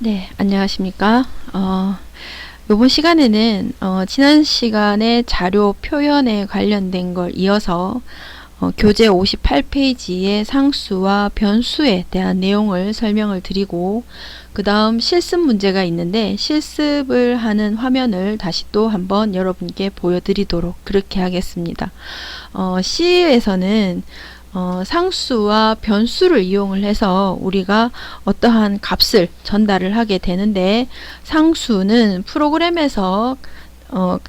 네, 안녕하십니까. 요번 시간에는 지난 시간에 자료 표현에 관련된 걸 이어서 교재 58페이지의 상수와 변수에 대한 내용을 설명을 드리고, 그 다음 실습 문제가 있는데 실습을 하는 화면을 다시 또 한번 여러분께 보여드리도록 그렇게 하겠습니다. C에서는 상수와 변수를 이용을 해서 우리가 어떠한 값을 전달을 하게 되는데, 상수는 프로그램에서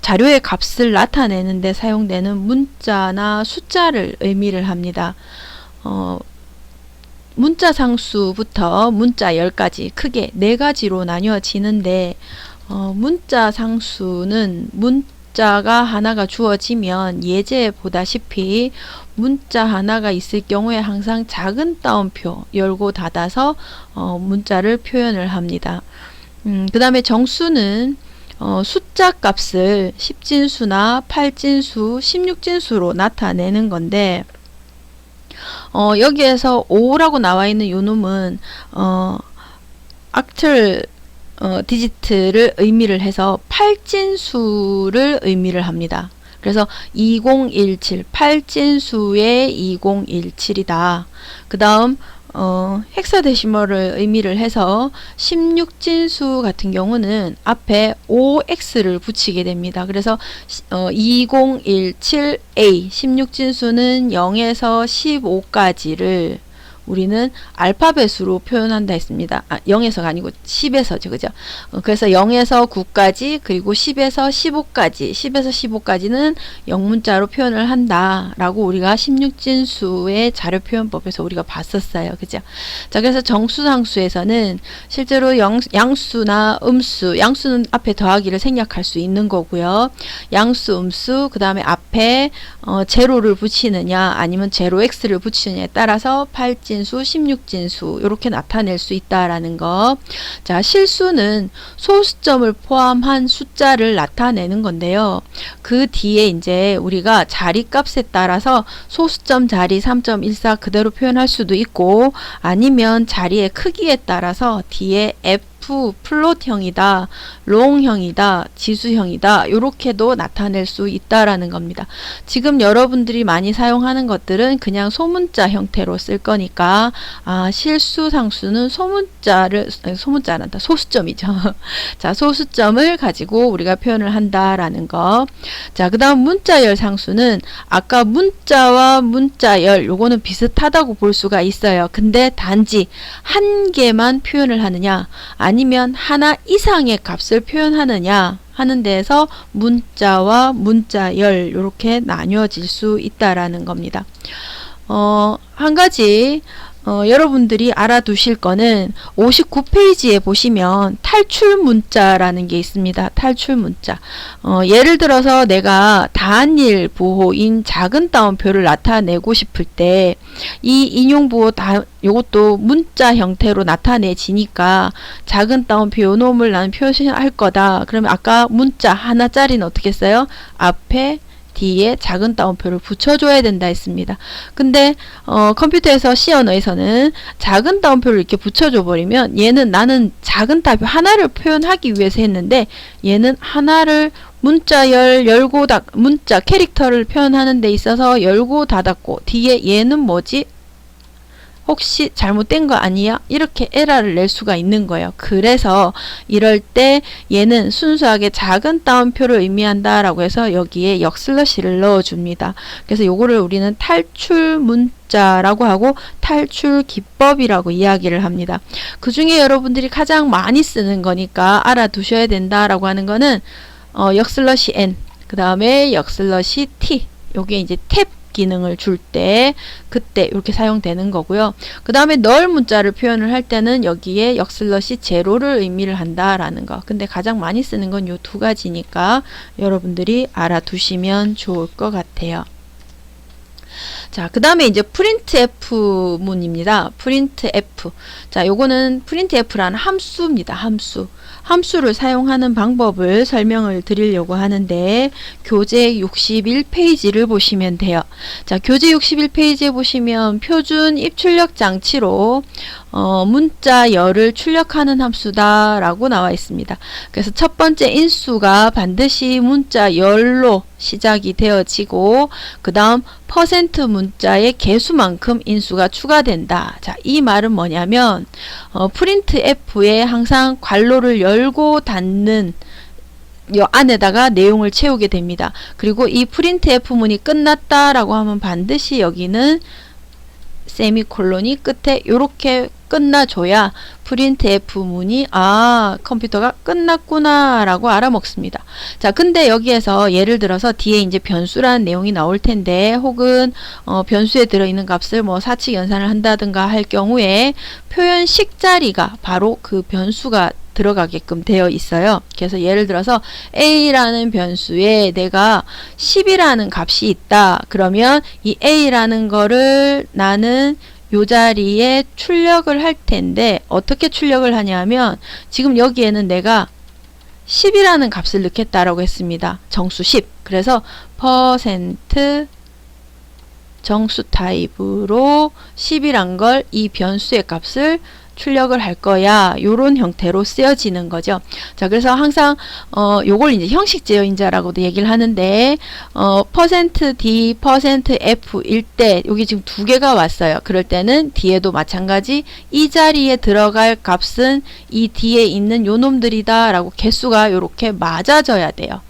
자료의 값을 나타내는 데 사용되는 문자나 숫자를 의미를 합니다. 문자 상수부터 문자 10가지, 크게 4가지로 나뉘어지는데, 문자 상수는 문자가 하나가 주어지면 예제에 보다시피 문자 하나가 있을 경우에 항상 작은 따옴표 열고 닫아서 문자를 표현을 합니다. 그 다음에 정수는 숫자 값을 10진수나 8진수, 16진수로 나타내는 건데, 여기에서 5라고 나와 있는 요 놈은 악틀 디지트를 의미를 해서 8진수를 의미를 합니다. 그래서 2017, 8진수의 2017이다. 그 다음 헥사데시멀을 의미를 해서 16진수 같은 경우는 앞에 5x를 붙이게 됩니다. 그래서 2017A 16진수는 0에서 15까지를 우리는 알파벳으로 표현한다 했습니다. 0에서가 아니고 10에서죠. 그죠? 그래서 0에서 9까지, 그리고 10에서 15까지, 10에서 15까지는 영문자로 표현을 한다 라고 우리가 16진수의 자료 표현법에서 우리가 봤었어요. 그죠? 자, 그래서 정수상수에서는 실제로 양수나 음수, 양수는 앞에 더하기를 생략할 수 있는 거고요. 양수, 음수, 그 다음에 앞에 제로를 붙이느냐 아니면 제로 x를 붙이느냐에 따라서 8진수, 16진수 이렇게 나타낼 수 있다라는 거. 자, 실수는 소수점을 포함한 숫자를 나타내는 건데요. 그 뒤에 이제 우리가 자리 값에 따라서 소수점 자리 3.14 그대로 표현할 수도 있고, 아니면 자리의 크기에 따라서 뒤에 F 플롯형이다, 롱형이다, 지수형이다 이렇게도 나타낼 수 있다라는 겁니다. 지금 여러분들이 많이 사용하는 것들은 그냥 소문자 형태로 쓸 거니까 실수 상수는 소문자란다, 소수점이죠. 자, 소수점을 가지고 우리가 표현을 한다라는 거. 자, 그 다음 문자열 상수는 아까 문자와 문자열 요거는 비슷하다고 볼 수가 있어요. 근데 단지 한 개만 표현을 하느냐 아니면 하나 이상의 값을 표현하느냐 하는 데에서 문자와 문자열 이렇게 나뉘어질 수 있다라는 겁니다. 한 가지 여러분들이 알아두실 거는 59페이지에 보시면 탈출 문자라는 게 있습니다. 탈출 문자. 예를 들어서 내가 다한일 부호인 작은 따옴표를 나타내고 싶을 때 이 인용부호 요것도 문자 형태로 나타내지니까 작은 따옴표 요 놈을 나는 표시할 거다. 그러면 아까 문자 하나짜리는 어떻게 써요? 앞에 뒤에 작은 따옴표를 붙여줘야 된다 했습니다. 근데 컴퓨터에서 C 언어에서는 작은 따옴표를 이렇게 붙여줘 버리면 얘는 나는 작은 따옴표 하나를 표현하기 위해서 했는데 얘는 하나를 문자열 열고 문자 캐릭터를 표현하는 데 있어서 열고 닫았고 뒤에 얘는 뭐지? 혹시 잘못된 거 아니야? 이렇게 에러를 낼 수가 있는 거예요. 그래서 이럴 때 얘는 순수하게 작은 따옴표를 의미한다 라고 해서 여기에 역슬러시를 넣어줍니다. 그래서 요거를 우리는 탈출 문자라고 하고 탈출 기법이라고 이야기를 합니다. 그 중에 여러분들이 가장 많이 쓰는 거니까 알아두셔야 된다라고 하는 거는 역슬러시 n, 그 다음에 역슬러시 t, 요게 이제 탭 기능을 줄 때 그때 이렇게 사용되는 거고요. 그 다음에 널 문자를 표현을 할 때는 여기에 역슬러시 제로를 의미를 한다라는 거. 근데 가장 많이 쓰는 건 요 두 가지니까 여러분들이 알아두시면 좋을 것 같아요. 자, 그 다음에 이제 printf 문입니다. printf. 자, 요거는 printf라는 함수입니다. 함수를 사용하는 방법을 설명을 드리려고 하는데, 교재 61페이지를 보시면 돼요. 자, 교재 61페이지에 보시면 표준 입출력 장치로 문자열을 출력하는 함수다 라고 나와 있습니다. 그래서 첫 번째 인수가 반드시 문자열로 시작이 되어지고, 그 다음 퍼센트 문자의 개수만큼 인수가 추가된다. 자, 이 말은 뭐냐면 printf에 항상 괄호를 열고 닫는 요 안에다가 내용을 채우게 됩니다. 그리고 이 printf 문이 끝났다라고 하면 반드시 여기는 세미콜론이 끝에 이렇게 끝나줘야 printf 문이 컴퓨터가 끝났구나 라고 알아먹습니다. 자, 근데 여기에서 예를 들어서 뒤에 이제 변수라는 내용이 나올 텐데, 혹은 변수에 들어있는 값을 뭐 사칙 연산을 한다든가 할 경우에 표현식 자리가 바로 그 변수가 들어가게끔 되어 있어요. 그래서 예를 들어서 a라는 변수에 내가 10이라는 값이 있다. 그러면 이 a라는 거를 나는 요 자리에 출력을 할 텐데, 어떻게 출력을 하냐면 지금 여기에는 내가 10이라는 값을 넣겠다라고 했습니다. 정수 10. 그래서 퍼센트 정수 타입으로 10이란 걸 이 변수의 값을 출력을 할 거야. 요런 형태로 쓰여지는 거죠. 자, 그래서 항상 요걸 이제 형식 제어인자라고도 얘기를 하는데, %d, %f일 때 여기 지금 두 개가 왔어요. 그럴 때는 뒤에도 마찬가지 이 자리에 들어갈 값은 이 뒤에 있는 요 놈들이다 라고 개수가 요렇게 맞아져야 돼요.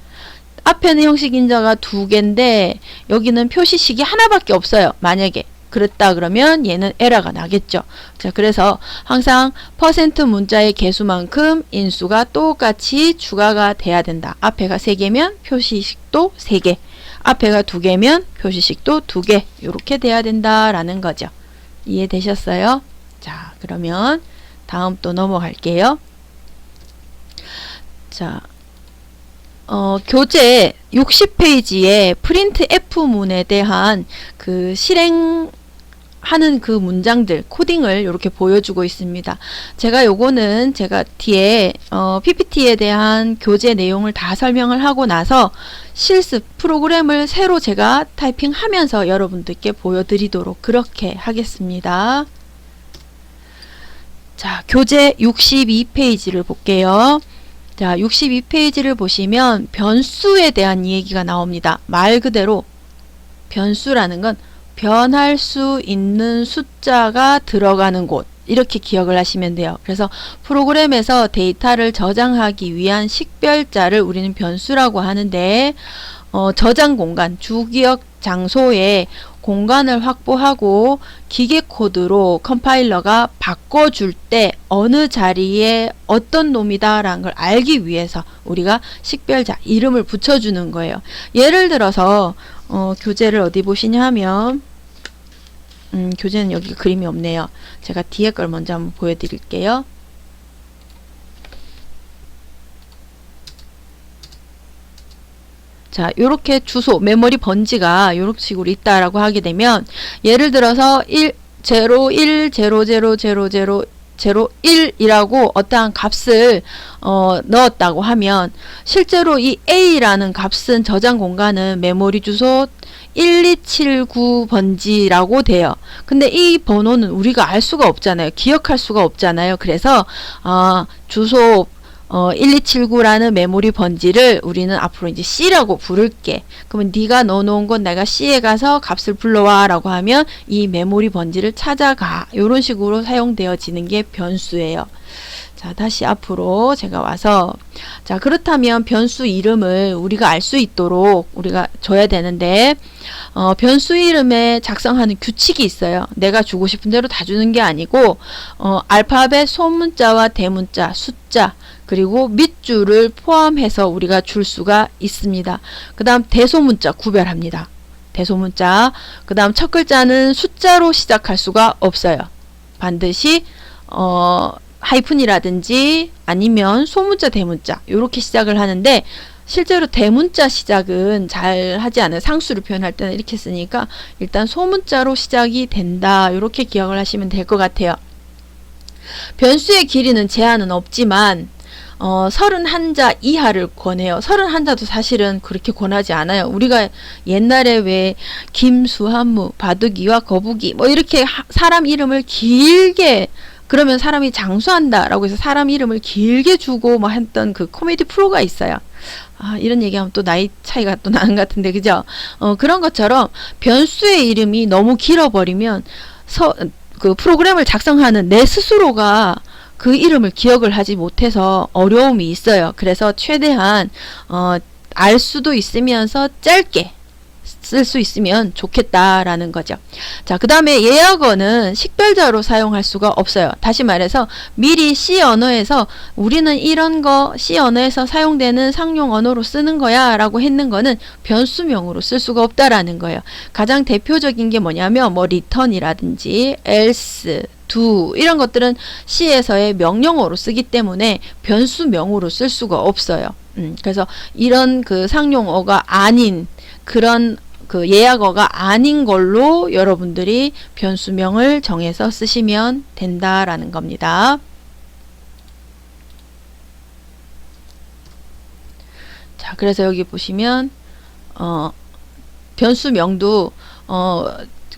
앞에는 형식 인자가 두 개인데 여기는 표시식이 하나밖에 없어요. 만약에 그랬다 그러면 얘는 에러가 나겠죠. 자, 그래서 항상 퍼센트 문자의 개수만큼 인수가 똑같이 추가가 돼야 된다. 앞에가 3개면 표시식도 3개, 앞에가 2개면 표시식도 2개, 이렇게 돼야 된다라는 거죠. 이해되셨어요? 자, 그러면 다음 또 넘어갈게요. 자, 교재 60페이지에 printf 문에 대한 그 실행하는 그 문장들, 코딩을 이렇게 보여주고 있습니다. 제가 요거는 제가 뒤에 PPT에 대한 교재 내용을 다 설명을 하고 나서 실습 프로그램을 새로 제가 타이핑하면서 여러분들께 보여드리도록 그렇게 하겠습니다. 자, 교재 62페이지를 볼게요. 자, 62페이지를 보시면 변수에 대한 얘기가 나옵니다. 말 그대로 변수라는 건 변할 수 있는 숫자가 들어가는 곳, 이렇게 기억을 하시면 돼요. 그래서 프로그램에서 데이터를 저장하기 위한 식별자를 우리는 변수라고 하는데, 저장 공간, 주기억 장소에 공간을 확보하고 기계 코드로 컴파일러가 바꿔줄 때 어느 자리에 어떤 놈이다 라는 걸 알기 위해서 우리가 식별자, 이름을 붙여주는 거예요. 예를 들어서 교재를 어디 보시냐 하면 교재는 여기 그림이 없네요. 제가 뒤에 걸 먼저 한번 보여드릴게요. 자, 요렇게 주소, 메모리 번지가 요런 식으로 있다라고 하게 되면, 예를 들어서 0, 1, 0, 0, 0, 0, 0, 1이라고 어떠한 값을 넣었다고 하면, 실제로 이 A라는 값은 저장 공간은 메모리 주소 1279 번지라고 돼요. 근데 이 번호는 우리가 알 수가 없잖아요. 기억할 수가 없잖아요. 그래서 주소 1279라는 메모리 번지를 우리는 앞으로 이제 C라고 부를게. 그러면 네가 넣어놓은 건 내가 C에 가서 값을 불러와 라고 하면 이 메모리 번지를 찾아가. 이런 식으로 사용되어지는 게 변수예요. 자, 다시 앞으로 제가 와서, 자, 그렇다면 변수 이름을 우리가 알 수 있도록 우리가 줘야 되는데, 변수 이름에 작성하는 규칙이 있어요. 내가 주고 싶은 대로 다 주는 게 아니고, 알파벳 소문자와 대문자, 숫자, 그리고 밑줄을 포함해서 우리가 줄 수가 있습니다. 그 다음 대소문자 구별합니다. 대소문자. 그 다음 첫 글자는 숫자로 시작할 수가 없어요. 반드시 하이픈이라든지 아니면 소문자, 대문자 이렇게 시작을 하는데, 실제로 대문자 시작은 잘 하지 않아요. 상수를 표현할 때는 이렇게 쓰니까 일단 소문자로 시작이 된다. 이렇게 기억을 하시면 될 것 같아요. 변수의 길이는 제한은 없지만 31자 이하를 권해요. 31자도 사실은 그렇게 권하지 않아요. 우리가 옛날에 왜 김수, 한무, 바둑이와 거북이 뭐 이렇게 사람 이름을 길게, 그러면 사람이 장수한다 라고 해서 사람 이름을 길게 주고 뭐 했던 그 코미디 프로가 있어요. 이런 얘기하면 또 나이 차이가 또 나는 것 같은데, 그죠? 그런 것처럼 변수의 이름이 너무 길어버리면 그 프로그램을 작성하는 내 스스로가 그 이름을 기억을 하지 못해서 어려움이 있어요. 그래서 최대한 알 수도 있으면서 짧게 쓸 수 있으면 좋겠다라는 거죠. 자, 그 다음에 예약어는 식별자로 사용할 수가 없어요. 다시 말해서 미리 C 언어에서 우리는 이런 거 C 언어에서 사용되는 상용 언어로 쓰는 거야 라고 했는 거는 변수명으로 쓸 수가 없다라는 거예요. 가장 대표적인 게 뭐냐면 뭐 return이라든지 else, do 이런 것들은 C에서의 명령어로 쓰기 때문에 변수명으로 쓸 수가 없어요. 그래서 이런 그 상용어가 아닌 그런 그 예약어가 아닌 걸로 여러분들이 변수명을 정해서 쓰시면 된다라는 겁니다. 자, 그래서 여기 보시면 변수명도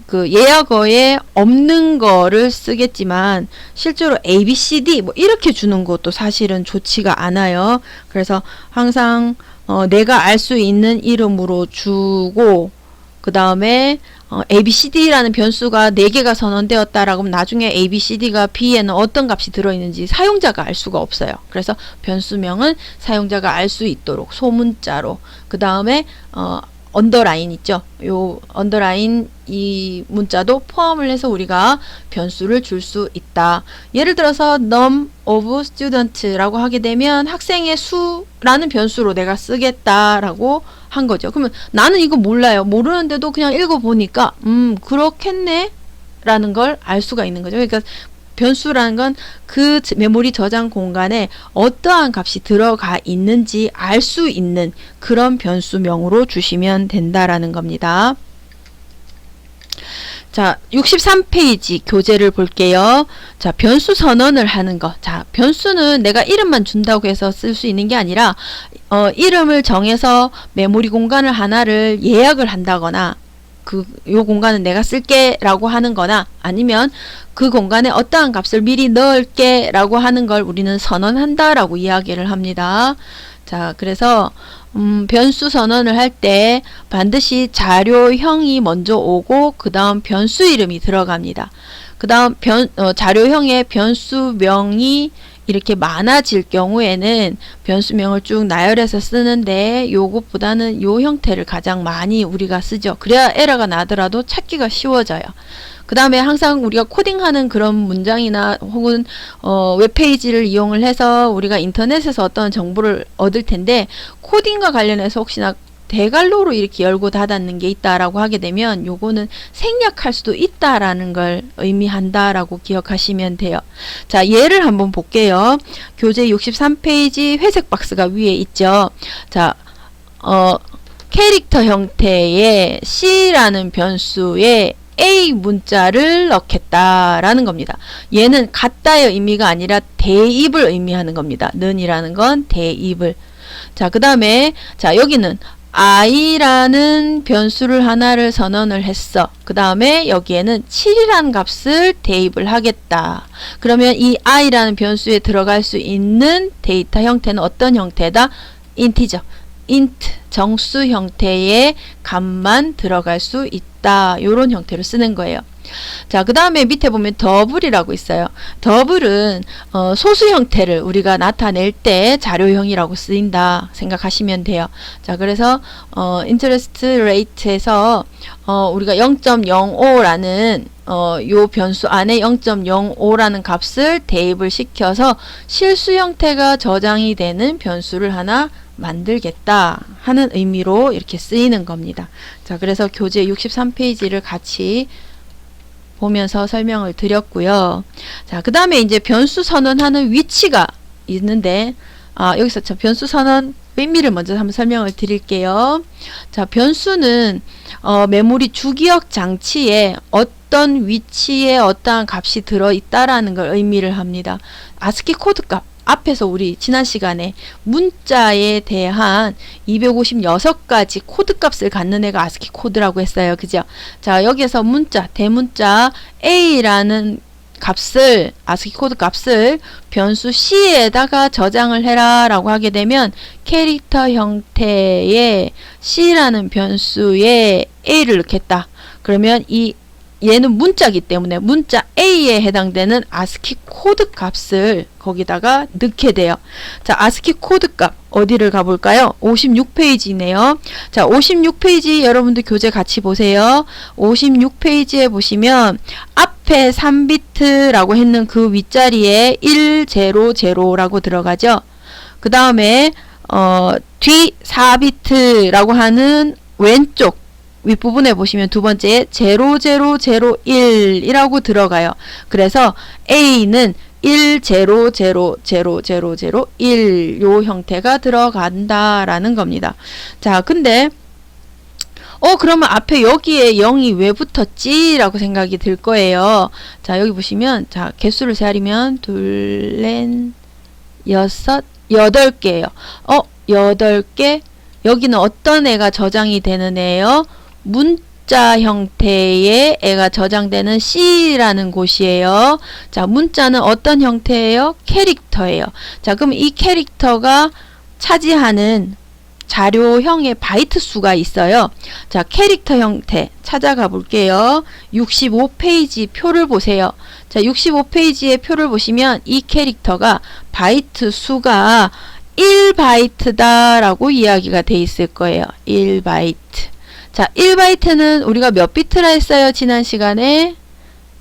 그 예약어에 없는 거를 쓰겠지만 실제로 A, B, C, D 뭐 이렇게 주는 것도 사실은 좋지가 않아요. 그래서 항상 내가 알 수 있는 이름으로 주고 그 다음에 ABCD라는 변수가 4개가 선언되었다라고 하면 나중에 ABCD가 B에는 어떤 값이 들어있는지 사용자가 알 수가 없어요. 그래서 변수명은 사용자가 알 수 있도록 소문자로, 그 다음에 언더라인 있죠. 요 언더라인 이 문자도 포함을 해서 우리가 변수를 줄 수 있다. 예를 들어서 num of student라고 하게 되면 학생의 수라는 변수로 내가 쓰겠다라고 한 거죠. 그러면 나는 이거 몰라요. 모르는데도 그냥 읽어보니까 그렇겠네 라는 걸 알 수가 있는 거죠. 그러니까 변수라는 건 그 메모리 저장 공간에 어떠한 값이 들어가 있는지 알 수 있는 그런 변수명으로 주시면 된다라는 겁니다. 자, 63페이지 교재를 볼게요. 자, 변수 선언을 하는 거. 자, 변수는 내가 이름만 준다고 해서 쓸 수 있는 게 아니라 이름을 정해서 메모리 공간을 하나를 예약을 한다거나 요 공간은 내가 쓸게 라고 하는 거나 아니면 그 공간에 어떠한 값을 미리 넣을게 라고 하는 걸 우리는 선언한다 라고 이야기를 합니다. 자, 그래서 변수 선언을 할 때 반드시 자료형이 먼저 오고 그 다음 변수 이름이 들어갑니다. 그 다음 자료형의 변수명이 이렇게 많아질 경우에는 변수명을 쭉 나열해서 쓰는데 요것보다는 요 형태를 가장 많이 우리가 쓰죠. 그래야 에러가 나더라도 찾기가 쉬워져요. 그 다음에 항상 우리가 코딩하는 그런 문장이나 혹은 웹페이지를 이용을 해서 우리가 인터넷에서 어떤 정보를 얻을 텐데 코딩과 관련해서 혹시나 대괄호로 이렇게 열고 닫았는 게 있다라고 하게 되면 요거는 생략할 수도 있다라는 걸 의미한다라고 기억하시면 돼요. 자, 예를 한번 볼게요. 교재 63페이지 회색 박스가 위에 있죠. 자, 캐릭터 형태의 C라는 변수에 A 문자를 넣겠다라는 겁니다. 얘는 같다의 의미가 아니라 대입을 의미하는 겁니다. 는이라는 건 대입을. 자, 그 다음에 자, 여기는 i라는 변수를 하나를 선언을 했어. 그 다음에 여기에는 7이라는 값을 대입을 하겠다. 그러면 이 i라는 변수에 들어갈 수 있는 데이터 형태는 어떤 형태다? 인티저, int, 정수 형태의 값만 들어갈 수 있다. 요런 형태로 쓰는 거예요. 자, 그 다음에 밑에 보면 더블이라고 있어요. 더블은 소수 형태를 우리가 나타낼 때 자료형이라고 쓰인다 생각하시면 돼요. 자, 그래서 interest rate에서 우리가 0.05라는 요 변수 안에 0.05라는 값을 대입을 시켜서 실수 형태가 저장이 되는 변수를 하나 만들겠다 하는 의미로 이렇게 쓰이는 겁니다. 자, 그래서 교재 63페이지를 같이 보면서 설명을 드렸고요. 자, 그 다음에 이제 변수 선언하는 위치가 있는데 여기서 자, 변수 선언 의미를 먼저 한번 설명을 드릴게요. 자, 변수는 메모리 주기억 장치에 어떤 위치에 어떠한 값이 들어있다라는 걸 의미를 합니다. 아스키 코드 값, 앞에서 우리 지난 시간에 문자에 대한 256가지 코드 값을 갖는 애가 아스키 코드라고 했어요. 그죠? 자, 여기에서 문자, 대문자 A라는 값을, 아스키 코드 값을 변수 C에다가 저장을 해라 라고 하게 되면 캐릭터 형태의 C라는 변수에 A를 넣겠다. 그러면 얘는 문자이기 때문에 문자 A에 해당되는 아스키 코드 값을 거기다가 넣게 돼요. 자, 아스키 코드 값 어디를 가볼까요? 56페이지네요. 자, 56페이지 여러분들 교재 같이 보세요. 56페이지에 보시면 앞에 3비트라고 했는 그 윗자리에 100라고 들어가죠. 그 다음에 뒤 4비트라고 하는 왼쪽 윗부분에 보시면 두 번째에 0001이라고 들어가요. 그래서 A는 1000001 요 형태가 들어간다라는 겁니다. 자, 근데 그러면 앞에 여기에 0이 왜 붙었지? 라고 생각이 들 거예요. 자, 여기 보시면 자, 개수를 세하면 둘, 넷, 여섯, 8개예요. 8개. 여기는 어떤 애가 저장이 되는 애예요? 문자 형태의 애가 저장되는 C라는 곳이에요. 자, 문자는 어떤 형태예요? 캐릭터예요. 자, 그럼 이 캐릭터가 차지하는 자료형의 바이트 수가 있어요. 자, 캐릭터 형태 찾아가 볼게요. 65페이지 표를 보세요. 자, 65페이지의 표를 보시면 이 캐릭터가 바이트 수가 1바이트다 라고 이야기가 돼 있을 거예요. 1바이트. 자, 1바이트는 우리가 몇 비트라 했어요? 지난 시간에?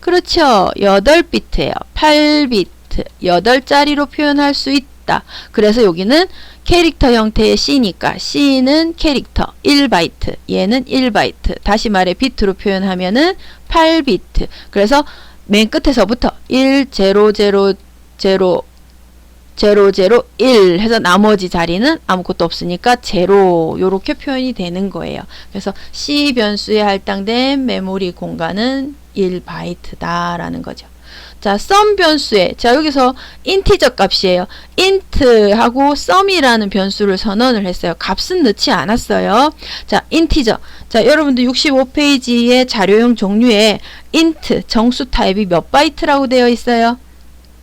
그렇죠. 8비트예요. 8비트. 8자리로 표현할 수 있다. 그래서 여기는 캐릭터 형태의 C니까 C는 캐릭터 1바이트. 얘는 1바이트. 다시 말해 비트로 표현하면은 8비트. 그래서 맨 끝에서부터 1000 001 해서 나머지 자리는 아무것도 없으니까 0 요렇게 표현이 되는 거예요. 그래서 C 변수에 할당된 메모리 공간은 1바이트다 라는 거죠. 자, sum 변수에 자, 여기서 인티저 값이에요. int하고 sum이라는 변수를 선언을 했어요. 값은 넣지 않았어요. 자, 인티저. 자, 여러분들 65페이지의 자료용 종류에 int 정수 타입이 몇 바이트라고 되어 있어요?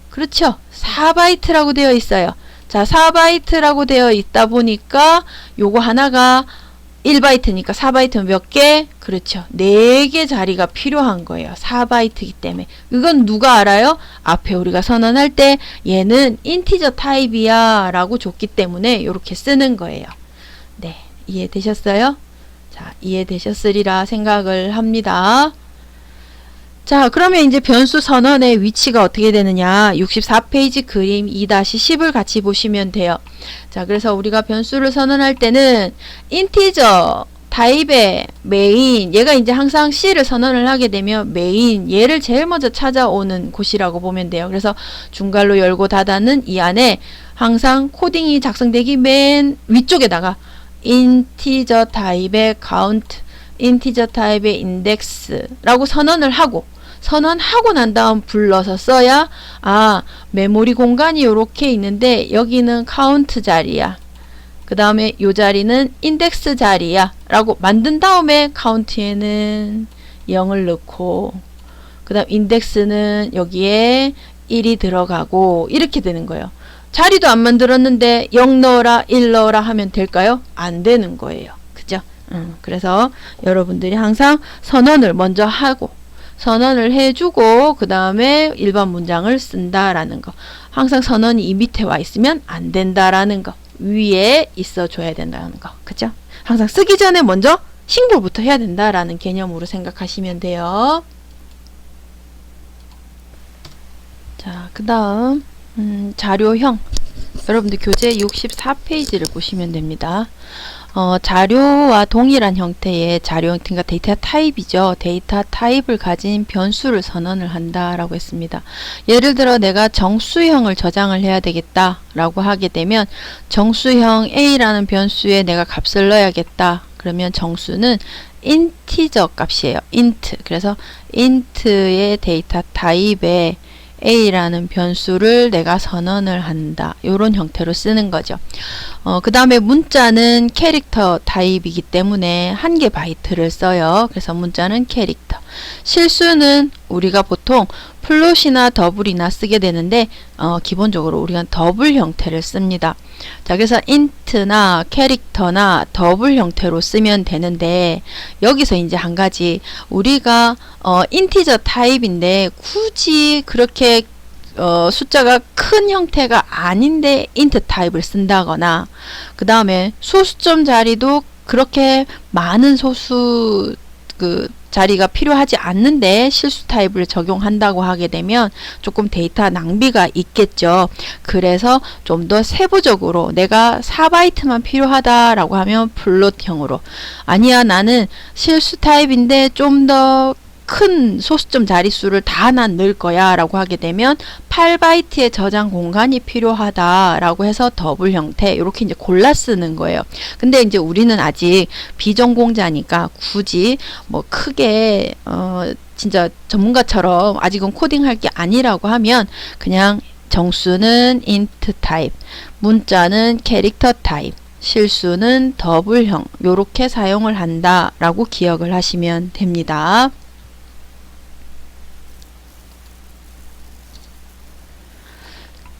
그렇죠. 4바이트라고 되어 있어요. 자, 4바이트라고 되어 있다 보니까 요거 하나가 1바이트니까 4바이트는 몇 개? 그렇죠. 4개 자리가 필요한 거예요. 4바이트이기 때문에. 이건 누가 알아요? 앞에 우리가 선언할 때 얘는 인티저 타입이야 라고 줬기 때문에 이렇게 쓰는 거예요. 네, 이해되셨어요? 자, 이해되셨으리라 생각을 합니다. 자, 그러면 이제 변수 선언의 위치가 어떻게 되느냐. 64페이지 그림 2-10을 같이 보시면 돼요. 자, 그래서 우리가 변수를 선언할 때는 인티저 타입의 메인, 얘가 이제 항상 C를 선언을 하게 되면 메인, 얘를 제일 먼저 찾아오는 곳이라고 보면 돼요. 그래서 중괄호 열고 닫아는 이 안에 항상 코딩이 작성되기 맨 위쪽에다가 인티저 타입의 카운트, 인티저 타입의 인덱스라고 선언을 하고 선언하고 난 다음 불러서 써야 메모리 공간이 요렇게 있는데 여기는 카운트 자리야. 그 다음에 요 자리는 인덱스 자리야 라고 만든 다음에 카운트에는 0을 넣고 그 다음 인덱스는 여기에 1이 들어가고 이렇게 되는 거예요. 자리도 안 만들었는데 0 넣어라 1 넣어라 하면 될까요? 안 되는 거예요. 그죠? 그래서 여러분들이 항상 선언을 먼저 하고 선언을 해주고 그 다음에 일반 문장을 쓴다라는 거. 항상 선언이 이 밑에 와 있으면 안 된다라는 거. 위에 있어 줘야 된다는 거. 그죠? 항상 쓰기 전에 먼저 신고부터 해야 된다라는 개념으로 생각하시면 돼요. 자, 그 다음 자료형. 여러분들 교재 64페이지를 보시면 됩니다. 자료와 동일한 형태의 자료 형태가 데이터 타입이죠. 데이터 타입을 가진 변수를 선언을 한다라고 했습니다. 예를 들어 내가 정수형을 저장을 해야 되겠다라고 하게 되면 정수형 A라는 변수에 내가 값을 넣어야겠다. 그러면 정수는 인티저 값이에요. int. 그래서 int의 데이터 타입에 A라는 변수를 내가 선언을 한다. 이런 형태로 쓰는 거죠. 그 다음에 문자는 캐릭터 타입이기 때문에 1개 바이트를 써요. 그래서 문자는 캐릭터. 실수는 우리가 보통 플롯이나 더블이나 쓰게 되는데 기본적으로 우리가 더블 형태를 씁니다. 자, 그래서 int나 캐릭터나 더블 형태로 쓰면 되는데 여기서 이제 한 가지 우리가 인티저 타입인데 굳이 그렇게 숫자가 큰 형태가 아닌데 int 타입을 쓴다거나 그 다음에 소수점 자리도 그렇게 많은 소수 자리가 필요하지 않는데 실수 타입을 적용한다고 하게 되면 조금 데이터 낭비가 있겠죠. 그래서 좀 더 세부적으로 내가 4바이트만 필요하다라고 하면 플롯형으로, 아니야 나는 실수 타입인데 좀 더 큰 소수점 자릿수를 다 난 넣을 거야 라고 하게 되면 8바이트의 저장 공간이 필요하다 라고 해서 더블 형태 이렇게 이제 골라 쓰는 거예요. 근데 이제 우리는 아직 비전공자니까 굳이 뭐 크게 진짜 전문가처럼 아직은 코딩할 게 아니라고 하면 그냥 정수는 int 타입, 문자는 캐릭터 타입, 실수는 더블형 요렇게 사용을 한다 라고 기억을 하시면 됩니다.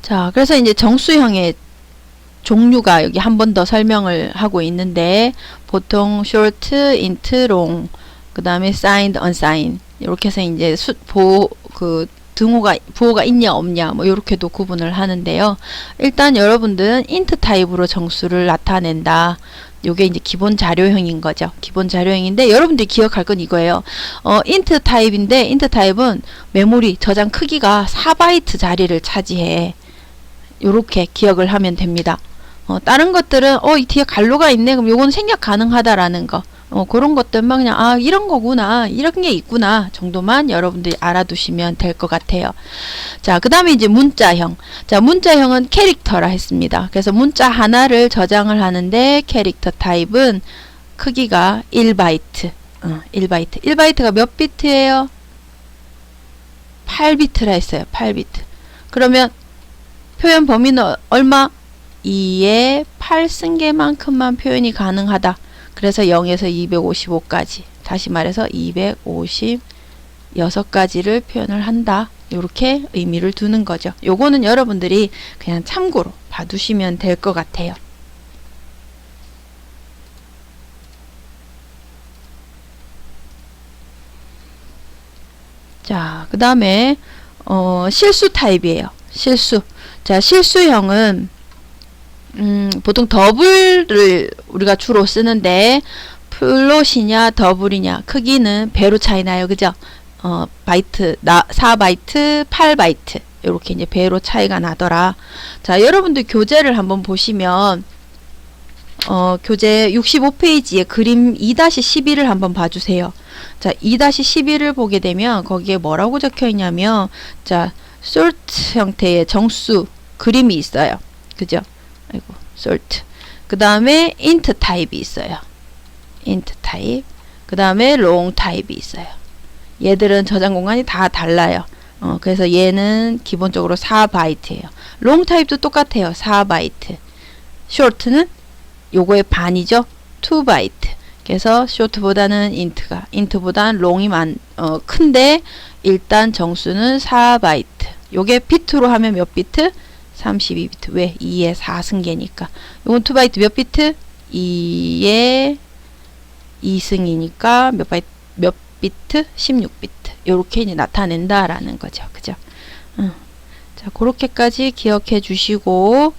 자, 그래서 이제 정수형의 종류가 여기 한 번 더 설명을 하고 있는데 보통 short, int, long, 그 다음에 signed, unsigned 이렇게 해서 이제 부호가 있냐 없냐 뭐 이렇게도 구분을 하는데요. 일단 여러분들은 int 타입으로 정수를 나타낸다. 요게 이제 기본 자료형인 거죠. 기본 자료형인데 여러분들이 기억할 건 이거예요. int 타입인데 int 타입은 메모리 저장 크기가 4바이트 자리를 차지해. 요렇게 기억을 하면 됩니다. 다른 것들은 이 뒤에 갈로가 있네. 그럼 요건 생략 가능하다라는 거. 그런 것들만 그냥 이런 거구나. 이런 게 있구나. 정도만 여러분들이 알아두시면 될 것 같아요. 자, 그 다음에 이제 문자형. 자, 문자형은 캐릭터라 했습니다. 그래서 문자 하나를 저장을 하는데 캐릭터 타입은 크기가 1바이트. 1바이트. 1바이트가 몇 비트예요? 8비트라 했어요. 8비트. 그러면 표현 범위는 얼마? 2의 8승계만큼만 표현이 가능하다. 그래서 0에서 255까지. 다시 말해서 256가지를 표현을 한다. 이렇게 의미를 두는 거죠. 요거는 여러분들이 그냥 참고로 봐두시면 될 것 같아요. 자, 그 다음에 실수 타입이에요. 실수. 자, 실수형은 보통 더블을 우리가 주로 쓰는데 플롯이냐 더블이냐 크기는 배로 차이 나요. 그죠? 바이트 4바이트 8바이트 이렇게 이제 배로 차이가 나더라. 자, 여러분들 교재를 한번 보시면 교재 65페이지에 그림 2-11을 한번 봐주세요. 자, 2-11을 보게 되면 거기에 뭐라고 적혀 있냐면 자, sort 형태의 정수 그림이 있어요. 그죠? 아이고, sort. 그 다음에 int 타입이 있어요. int 타입. 그 다음에 long 타입이 있어요. 얘들은 저장 공간이 다 달라요. 그래서 얘는 기본적으로 4바이트예요. long 타입도 똑같아요. 4바이트. short는 요거의 반이죠. 2바이트. 그래서 short보다는 int보다는 long이 큰데 일단 정수는 4바이트. 요게 비트로 하면 몇 비트? 32비트. 왜? 2의 4승계니까. 요건 2바이트 몇 비트? 2의 2승이니까 몇 비트? 16비트. 요렇게 이제 나타낸다라는 거죠. 그죠? 자, 그렇게까지 기억해 주시고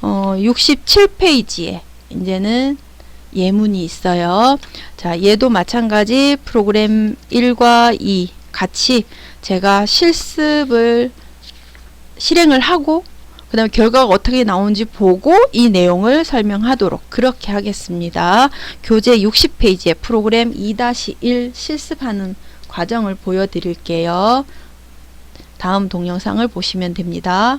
67페이지에 이제는 예문이 있어요. 자, 얘도 마찬가지 프로그램 1과 2 같이 제가 실습을 실행을 하고 그 다음에 결과가 어떻게 나오는지 보고 이 내용을 설명하도록 그렇게 하겠습니다. 교재 60페이지에 프로그램 2-1 실습하는 과정을 보여드릴게요. 다음 동영상을 보시면 됩니다.